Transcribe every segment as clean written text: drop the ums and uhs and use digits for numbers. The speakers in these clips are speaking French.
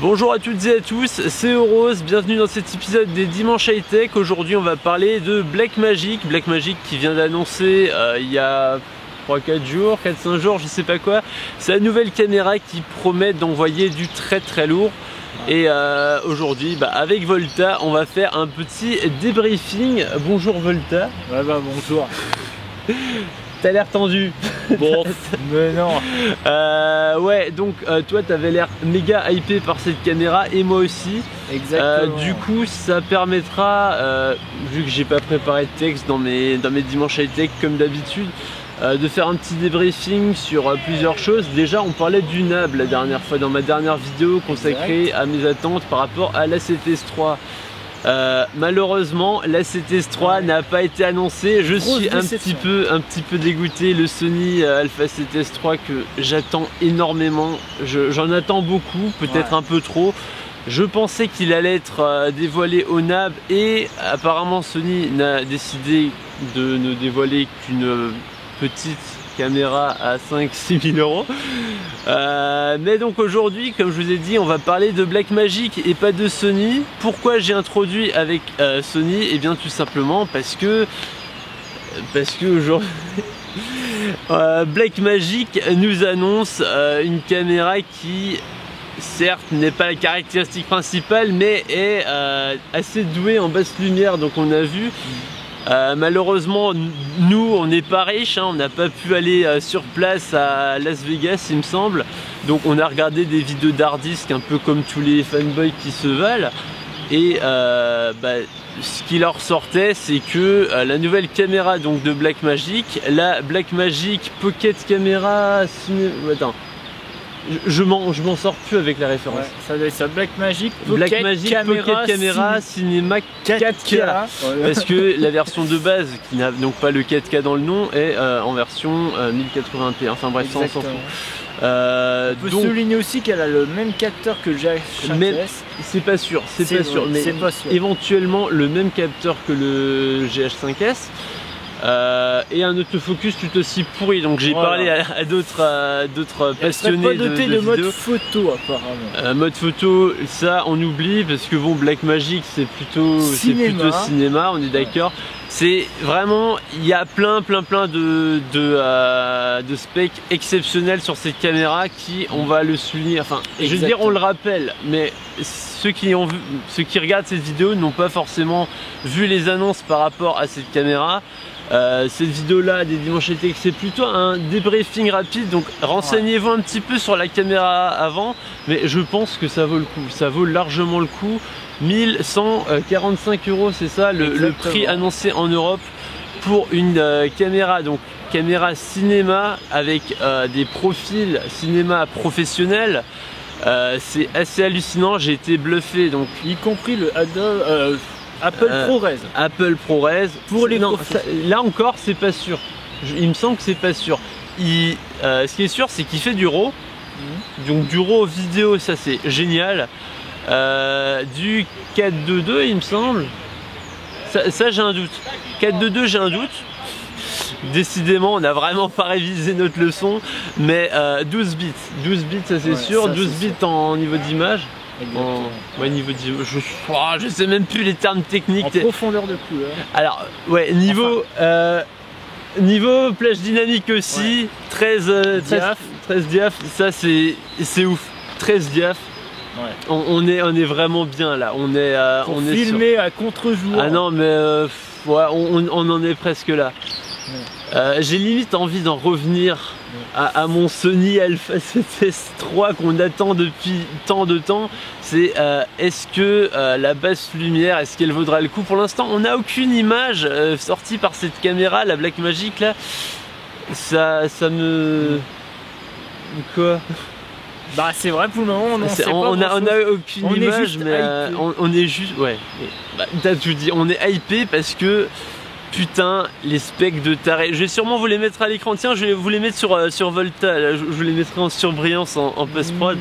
Bonjour à toutes et à tous, c'est Euros, bienvenue dans cet épisode des Dimanches High Tech. Aujourd'hui on va parler de Blackmagic. Blackmagic qui vient d'annoncer il y a 3-4 jours, 4-5 jours, je sais pas quoi, sa nouvelle caméra qui promet d'envoyer du très lourd. Et aujourd'hui avec Volta on va faire un petit débriefing. Bonjour Volta. Ouais bonjour. T'as l'air tendu. Bon, mais non. Ouais, donc toi t'avais l'air méga hypé par cette caméra et moi aussi. Exactement. Du coup, ça permettra, vu que j'ai pas préparé de texte dans mes dimanches high tech comme d'habitude, de faire un petit débriefing sur plusieurs choses. Déjà, on parlait du NAB la dernière fois dans ma dernière vidéo consacrée à mes attentes par rapport à l'A7S3. Malheureusement l'A7S3 n'a pas été annoncé. Je suis un petit peu dégoûté. Le Sony Alpha 7S3 que j'attends énormément, j'en attends beaucoup, peut-être un peu trop. Je pensais qu'il allait être dévoilé au NAB et apparemment Sony n'a décidé de ne dévoiler qu'une petite caméra à 5-6 000 euros. Mais donc aujourd'hui, comme je vous ai dit, on va parler de Blackmagic et pas de Sony. Pourquoi j'ai introduit avec Sony? Et bien tout simplement parce que aujourd'hui Blackmagic nous annonce une caméra qui certes n'est pas la caractéristique principale mais est assez douée en basse lumière. Donc on a vu malheureusement nous on n'est pas riches, on n'a pas pu aller sur place à Las Vegas il me semble, donc on a regardé des vidéos d'hard disk un peu comme tous les fanboys qui se valent et ce qui leur sortait c'est que la nouvelle caméra donc de Blackmagic, la Blackmagic Pocket Camera attends, je m'en sors plus avec la référence. Ouais, ça doit être ça, Blackmagic Pocket Camera Cinéma 4K. Parce que la version de base, qui n'a donc pas le 4K dans le nom, est en version 1080p. Enfin bref, ça on s'en fout. On peut souligner aussi qu'elle a le même capteur que le GH5S. C'est pas sûr, mais éventuellement le même capteur que le GH5S. Et un autofocus tout aussi pourri. Donc j'ai parlé à d'autres passionnés de vidéo. Mode photo apparemment. Mode photo, ça on oublie parce que bon, Blackmagic c'est plutôt cinéma, on est d'accord. C'est vraiment, il y a plein de specs exceptionnels sur cette caméra qui, on va le souligner, enfin je veux dire on le rappelle, mais ceux qui regardent cette vidéo n'ont pas forcément vu les annonces par rapport à cette caméra. Cette vidéo là des Dimanches High Tech c'est plutôt un débriefing rapide, donc renseignez-vous un petit peu sur la caméra avant, mais je pense que ça vaut le coup, ça vaut largement le coup. 1145 euros, c'est ça le prix annoncé en Europe pour une caméra, donc caméra cinéma avec des profils cinéma professionnels. C'est assez hallucinant, j'ai été bluffé, donc y compris le Apple ProRes pour les là encore c'est pas sûr, il me semble que c'est pas sûr. Ce qui est sûr c'est qu'il fait du RAW, donc du RAW vidéo, ça c'est génial. Du 4.2.2 il me semble, ça j'ai un doute, 4.2.2 j'ai un doute. Décidément on n'a vraiment pas révisé notre leçon, mais 12 bits ça c'est sûr, 12 bits en niveau d'image. Niveau je sais même plus les termes techniques. En profondeur de couleur. Alors niveau plage dynamique aussi, 13 diaph, ça c'est ouf, 13 diaph. Ouais. On est vraiment bien là, on est filmé à contre-jour. Ah non mais on en est presque là. J'ai limite envie d'en revenir à mon Sony Alpha 7S3 qu'on attend depuis tant de temps. C'est est-ce que la basse lumière, est-ce qu'elle vaudra le coup? Pour l'instant on n'a aucune image sortie par cette caméra, la Blackmagic là. Ça me... Quoi? Bah c'est vrai, pour le moment on a aucune image, mais on est juste t'as tout dit, on est hypé parce que putain les specs de taré. Je vais sûrement vous les mettre à l'écran, tiens je vais vous les mettre sur Volta là. Je vous les mettrai en surbrillance en post-prod.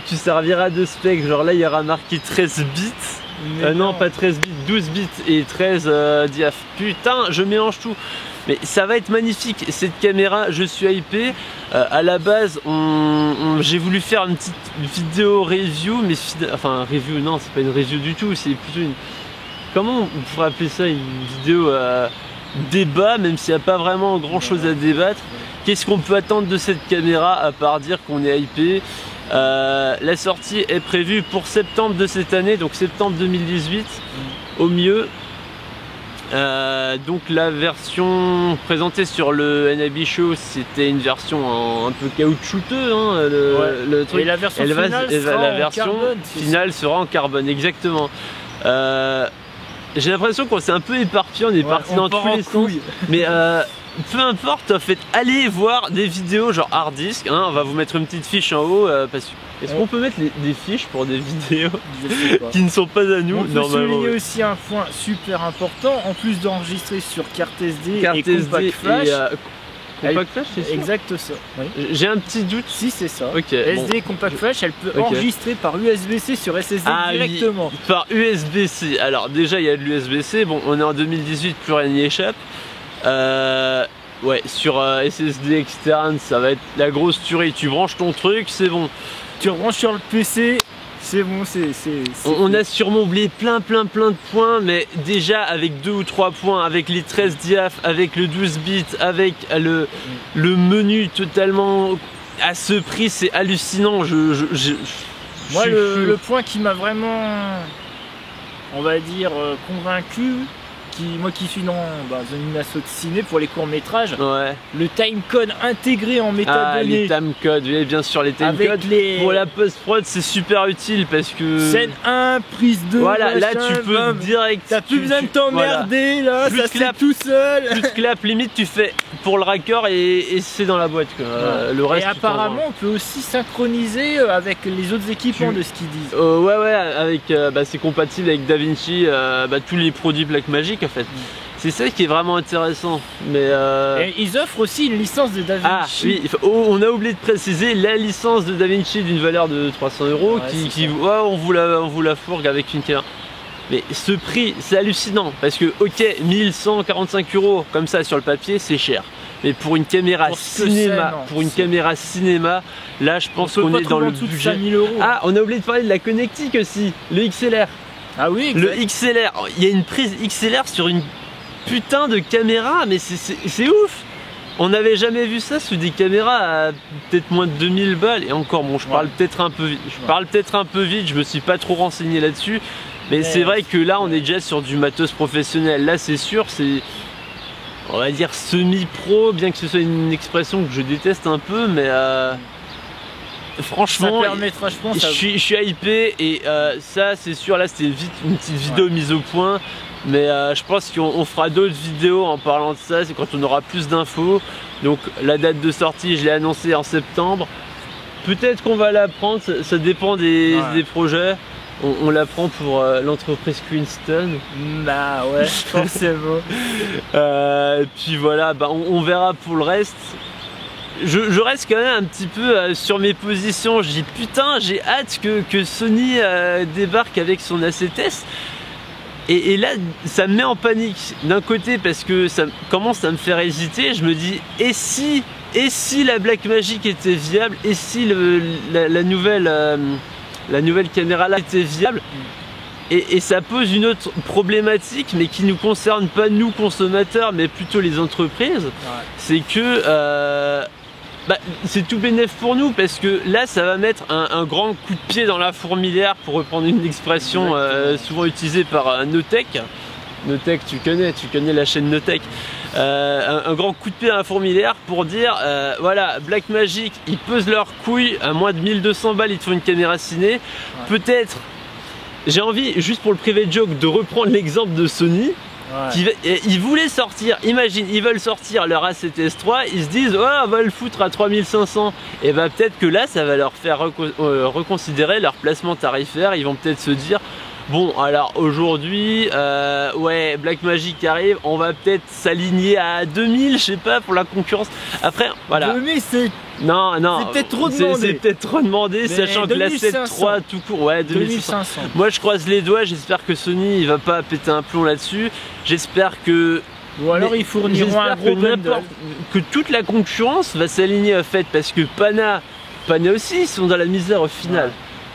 Tu serviras de specs, genre là il y aura marqué 13 bits. Non pas 13 bits, 12 bits et 13 diaph. Putain je mélange tout. mais ça va être magnifique cette caméra, je suis hypé. À la base j'ai voulu faire une petite vidéo review, mais enfin review non, c'est pas une review du tout, c'est plutôt une, comment on pourrait appeler ça, une vidéo débat, même s'il n'y a pas vraiment grand chose à débattre. Qu'est-ce qu'on peut attendre de cette caméra à part dire qu'on est hypé? La sortie est prévue pour septembre de cette année, donc septembre 2018 au mieux. Donc la version présentée sur le NAB Show, c'était une version un peu caoutchouteux, hein, le truc. Et la version finale sera en carbone, exactement. J'ai l'impression qu'on s'est un peu éparpillé, on est parti dans tous les sens. Mais peu importe, en fait, allez voir des vidéos genre hard disk, hein, on va vous mettre une petite fiche en haut. Est-ce qu'on peut mettre des fiches pour des vidéos qui ne sont pas à nous? On peut souligner aussi un point super important, en plus d'enregistrer sur carte SD et compact flash. Compact flash, c'est ça? Exact ça. Oui. J'ai un petit doute. Si c'est ça. Okay, SD compact flash, elle peut enregistrer par USB-C sur SSD directement. Oui, par USB-C. Alors déjà il y a de l'USB-C. Bon, on est en 2018, plus rien n'y échappe. Ouais, sur SSD externe, ça va être la grosse tuerie. Tu branches ton truc, c'est bon. Tu branches sur le PC. C'est bon, on a sûrement oublié plein de points, mais déjà avec 2 ou 3 points, avec les 13 diaph, avec le 12 bits, avec le menu totalement à ce prix, c'est hallucinant. Moi, le point qui m'a vraiment, on va dire, convaincu, moi qui suis dans une asso de ciné pour les courts-métrages, le timecode intégré en métadonnées. Les timecodes, oui, bien sûr, les timecodes pour la post-prod, c'est super utile parce que scène 1, prise 2, voilà, là tu peux direct, t'as plus besoin de t'emmerder, là, ça se fait tout seul. Plus clap, limite tu fais pour le raccord et c'est dans la boîte, quoi. Le reste, et apparemment on peut aussi synchroniser avec les autres équipements de ce qu'ils disent. Ouais, avec c'est compatible avec DaVinci, tous les produits Blackmagic en fait. C'est ça qui est vraiment intéressant. Mais et ils offrent aussi une licence de DaVinci. Ah oui, on a oublié de préciser la licence de DaVinci d'une valeur de 300 €. On vous la fourgue avec une caméra. Mais ce prix, c'est hallucinant parce que ok, 1145 € comme ça sur le papier, c'est cher. Mais pour une caméra cinéma, là je pense qu'on est dans le budget. Ah, on a oublié de parler de la connectique aussi, le XLR. Ah oui, exact. Le XLR, il y a une prise XLR sur une putain de caméra, mais c'est ouf. On n'avait jamais vu ça sous des caméras à peut-être moins de 2000 balles. Et encore, bon, je parle peut-être un peu vite. Je me suis pas trop renseigné là-dessus. Mais c'est vrai que là, on est déjà sur du matos professionnel. Là, c'est sûr, c'est, on va dire, semi-pro, bien que ce soit une expression que je déteste un peu, mais franchement, ça permettra, je pense, je suis hypé. Et ça, c'est sûr, là, c'était une petite vidéo mise au point. Mais je pense qu'on fera d'autres vidéos en parlant de ça, c'est quand on aura plus d'infos. Donc la date de sortie, je l'ai annoncée en septembre. Peut-être qu'on va la prendre, ça dépend des projets. On la prend pour l'entreprise Queenston. Bah ouais, forcément. Puis voilà, on verra pour le reste. Je reste quand même un petit peu sur mes positions. Je dis putain, j'ai hâte que Sony débarque avec son A7S. Et là, ça me met en panique d'un côté parce que ça commence à me faire hésiter. Je me dis, et si la Blackmagic était viable, et si la nouvelle caméra là était viable, et ça pose une autre problématique, mais qui ne nous concerne pas nous consommateurs, mais plutôt les entreprises. C'est que c'est tout bénef pour nous parce que là ça va mettre un grand coup de pied dans la fourmilière, pour reprendre une expression souvent utilisée par Notech. Notech, tu connais la chaîne Notech. Un grand coup de pied dans la fourmilière pour dire voilà, Blackmagic ils pesent leurs couilles, à moins de 1200 balles ils te font une caméra ciné. Peut-être, j'ai envie, juste pour le private joke, de reprendre l'exemple de Sony. Ils voulaient sortir, imagine, ils veulent sortir leur A7S III, ils se disent on va le foutre à 3500, et peut-être que là ça va leur faire reconsidérer leur placement tarifaire. Ils vont peut-être se dire bon, alors aujourd'hui Blackmagic arrive, on va peut-être s'aligner à 2000, je sais pas, pour la concurrence. Après voilà, 2000 c'est peut-être trop demandé. C'est peut-être trop demandé, sachant que l'A7 III tout court, 2500. Moi je croise les doigts, j'espère que Sony il va pas péter un plomb là-dessus. J'espère que Ou alors ils fourniront un gros bundle. Que toute la concurrence va s'aligner en fait, parce que Pana aussi, ils sont dans la misère au final. Ouais.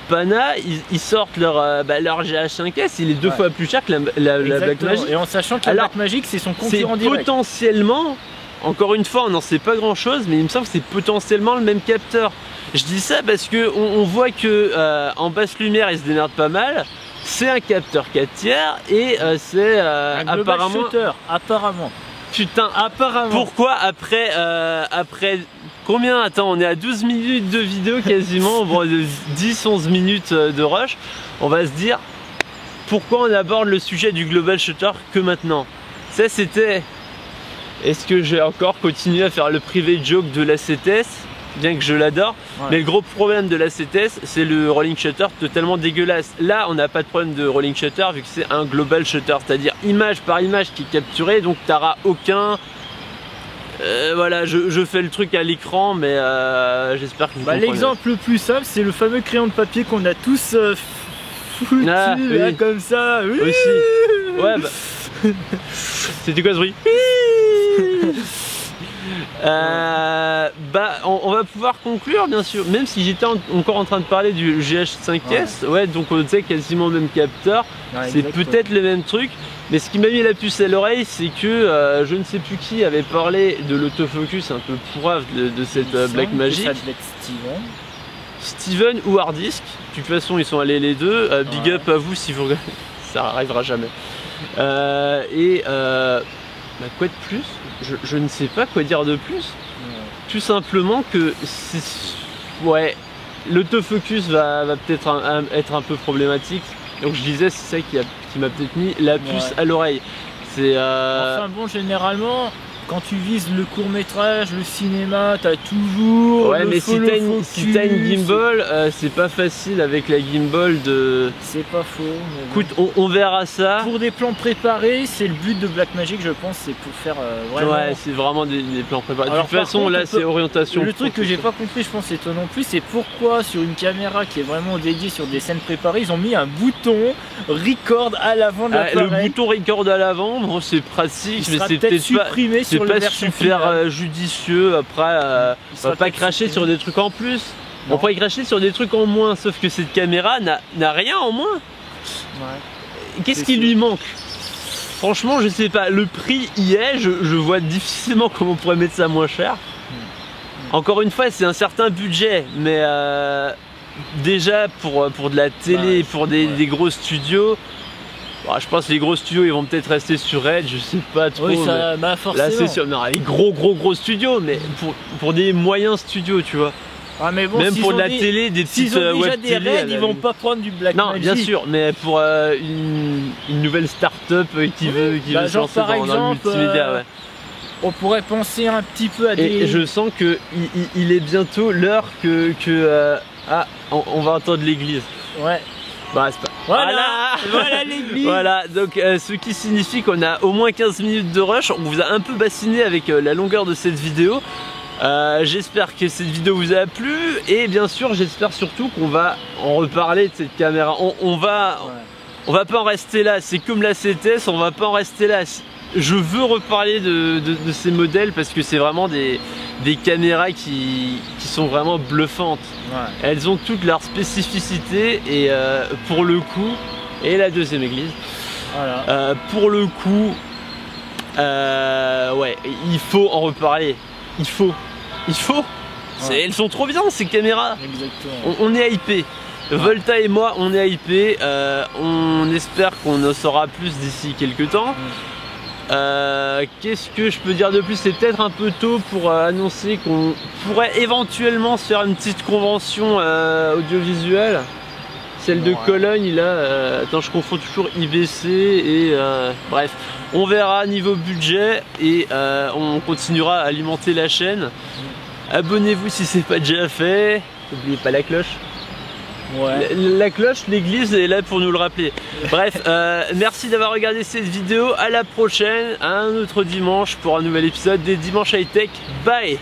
Pana, ils sortent leur GH5S, il est 2 fois plus cher que la Blackmagic. Et en sachant que la Blackmagic, c'est son concurrent direct. Potentiellement, encore une fois, on n'en sait pas grand chose, mais il me semble que c'est potentiellement le même capteur. Je dis ça parce que on voit que en basse lumière, il se démerde pas mal. C'est un capteur 4 tiers et c'est apparemment. Shutter, apparemment. Putain, apparemment. Pourquoi après combien? Attends, on est à 12 minutes de vidéo quasiment, bon, 10-11 minutes de rush. On va se dire pourquoi on aborde le sujet du global shutter que maintenant. Ça c'était. Est-ce que j'ai encore continué à faire le privé joke de la CTS, bien que je l'adore, mais le gros problème de la CTS, c'est le rolling shutter totalement dégueulasse. Là, on n'a pas de problème de rolling shutter vu que c'est un global shutter, c'est-à-dire image par image qui est capturée, donc tu n'auras aucun... voilà, je fais le truc à l'écran, mais j'espère que vous comprenez. L'exemple le plus simple, c'est le fameux crayon de papier qu'on a tous foutu là, comme ça. Oui. Aussi. Ouais, bah... C'était quoi ce bruit? On va pouvoir conclure bien sûr, même si j'étais encore en train de parler du GH5S, ouais, donc on sait quasiment le même capteur, c'est peut-être le même truc, mais ce qui m'a mis la puce à l'oreille, c'est que je ne sais plus qui avait parlé de l'autofocus un peu pourrave de cette Blackmagic. Steven ou Hardisk, de toute façon ils sont allés les deux, big up à vous si vous regardez, ça arrivera jamais. Quoi de plus? Je ne sais pas quoi dire de plus. Tout simplement que l'autofocus va peut-être être un peu problématique. Donc je disais, c'est ça qui m'a peut-être mis la puce à l'oreille. Enfin bon, généralement, quand tu vises le court-métrage, le cinéma, t'as toujours le mais si t'as une gimbal, c'est pas facile avec la gimbal de... C'est pas faux. Écoute, on verra ça. Pour des plans préparés, c'est le but de Blackmagic, je pense, c'est pour faire vraiment... Ouais, c'est vraiment des plans préparés. Alors, de toute façon, là, c'est orientation. Le truc que j'ai pas compris, je pense, étonnant plus, c'est pourquoi sur une caméra qui est vraiment dédiée sur des scènes préparées, ils ont mis un bouton record à l'avant de l'appareil. Le bouton record à l'avant, bon, c'est pratique, mais c'est peut-être supprimé sur le version super judicieux. Après, on va pas cracher sur des trucs en plus. On pourrait cracher sur des trucs en moins, sauf que cette caméra n'a rien en moins. Qu'est-ce qui lui manque? Franchement, je sais pas. Le prix y est, je vois difficilement comment on pourrait mettre ça moins cher. Encore une fois, c'est un certain budget, mais déjà pour de la télé, pour des gros studios. Je pense que les gros studios ils vont peut-être rester sur Red, je sais pas trop. Oui, ça, forcément. Là c'est sûr, non, les gros studios, mais pour des moyens studios, tu vois. Mais bon, même pour de la télé, des petites web télé, des Red, ils vont pas prendre du Blackmagic. Non, bien sûr, mais pour une nouvelle start-up qui veut se lancer dans le multimédia, on pourrait penser un petit peu à des... Et je sens que il est bientôt l'heure que on va entendre l'église. Ouais. Bah, voilà l'église. Voilà, donc ce qui signifie qu'on a au moins 15 minutes de rush. On vous a un peu bassiné avec la longueur de cette vidéo. J'espère que cette vidéo vous a plu et bien sûr j'espère surtout qu'on va en reparler de cette caméra. On va pas en rester là, c'est comme la CTS, on va pas en rester là. Je veux reparler de ces modèles parce que c'est vraiment des caméras qui sont vraiment bluffantes. Elles ont toutes leurs spécificités et pour le coup, et la deuxième église, pour le coup, il faut en reparler. Il faut. Elles sont trop bien ces caméras. Exactement. On est hypé. Volta et moi, on est hypé. On espère qu'on en saura plus d'ici quelques temps. Qu'est-ce que je peux dire de plus? C'est peut-être un peu tôt pour annoncer qu'on pourrait éventuellement se faire une petite convention audiovisuelle. Celle de Cologne là, attends, je confonds toujours IBC et bref, on verra niveau budget et on continuera à alimenter la chaîne. Abonnez-vous si c'est pas déjà fait, n'oubliez pas la cloche. La cloche, l'église est là pour nous le rappeler. Bref, merci d'avoir regardé cette vidéo. À la prochaine, à un autre dimanche pour un nouvel épisode des Dimanches High Tech. Bye.